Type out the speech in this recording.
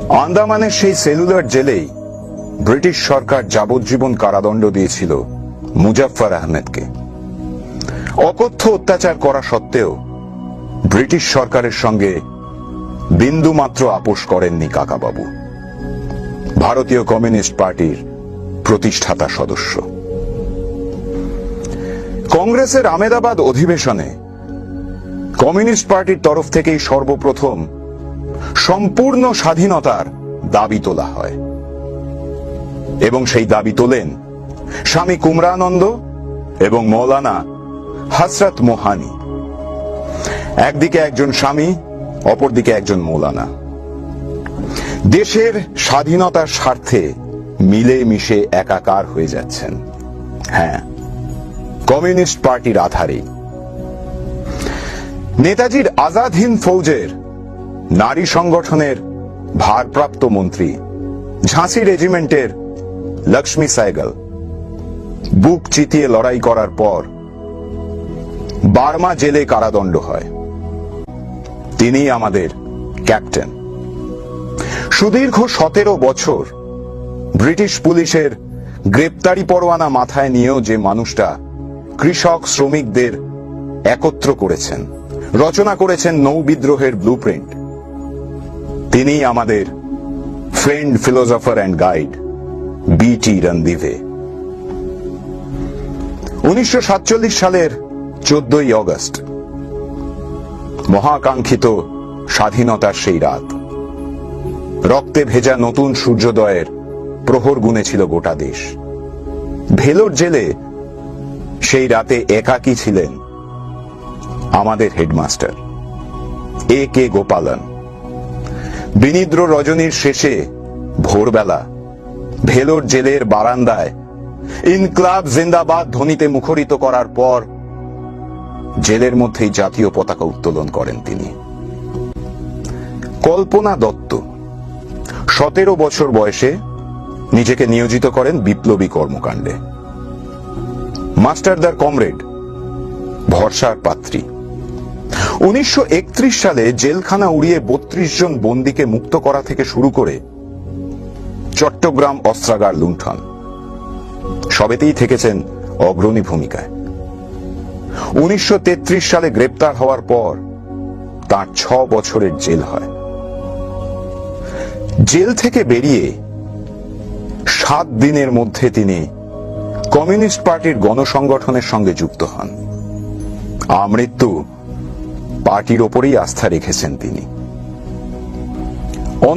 আন্দামানের সেই cellular জেলেই British সরকার যাবজ্জীবন কারাদণ্ড দিয়েছিল মুজাফফর আহমেদকে। অকথ্য অত্যাচার করা সত্ত্বেও ব্রিটিশ সরকারের সঙ্গে বিন্দুমাত্র আপোষ করেননি কাকাবাবু। ভারতীয় কমিউনিস্ট পার্টির প্রতিষ্ঠাতা সদস্য। কংগ্রেসের আহমেদাবাদ অধিবেশনে কমিউনিস্ট পার্টির তরফ থেকেই সর্বপ্রথম সম্পূর্ণ স্বাধীনতার দাবি তোলা হয় এবং সেই দাবি তোলেন স্বামী কুমরানন্দ এবং মৌলানা হযরত মোহানি। একদিকে একজন স্বামী, অপরদিকে একজন মৌলানা। দেশের স্বাধীনতার স্বার্থে মিলে মিশে একাকার হয়ে যাচ্ছেন। হ্যাঁ, কমিউনিস্ট পার্টির আধারে। নেতাজির আজাদ হিন্দ ফৌজের নারী সংগঠনের ভারপ্রাপ্ত মন্ত্রী, ঝাঁসি রেজিমেন্টের লক্ষ্মী সাইগল বুক চিতিয়ে লড়াই করার পর বার্মা জেলে কারাদণ্ড হয়। তিনি আমাদের ক্যাপ্টেন। সুদীর্ঘ 17 বছর ব্রিটিশ পুলিশের গ্রেপ্তারি পরোয়ানা মাথায় নিয়েও যে মানুষটা কৃষক শ্রমিকদের একত্র করেছেন, রচনা করেছেন নৌ বিদ্রোহের ব্লুপ্রিন্ট, তিনি আমাদের friend, philosopher and guide B T. Ranadive. 1947 সালের 14ই অগস্ট, মহাকাঙ্ক্ষিত স্বাধীনতার সেই রাত। রক্তে ভেজা নতুন সূর্যোদয়ের প্রহর গুনেছিল গোটা দেশ। ভেলোর জেলে সেই রাতে একাকী ছিলেন আমাদের হেডমাস্টার A.K. গোপালন। বিনিদ্র রজনীর শেষে ভোরবেলা ভেলোর জেলের বারান্দায় ইনকলাব জিন্দাবাদ ধ্বনিতে মুখরিত করার পর জেলের মধ্যেই জাতীয় পতাকা উত্তোলন করেন তিনি। কল্পনা দত্ত 17 বছর বয়সে নিজেকে নিয়োজিত করেন বিপ্লবী কর্মকাণ্ডে। মাস্টারদার কমরেড ভরসার পাত্রী। 1931 সালে জেলখানা উড়িয়ে 32 জন বন্দীকে মুক্ত করা থেকে শুরু করে চট্টগ্রাম অস্ত্রাগার লুণ্ঠন, সবেতেই থেকেছেন অগ্রণী ভূমিকায়। 1933 সালে গ্রেপ্তার হওয়ার পর তার 6 বছরের জেল হয়। জেল থেকে বেরিয়ে 7 দিনের মধ্যে তিনি কমিউনিস্ট পার্টির গণসংগঠনের সঙ্গে যুক্ত হন। আমৃত্যু পার্টির ওপরেই আস্থা রেখেছেন তিনি।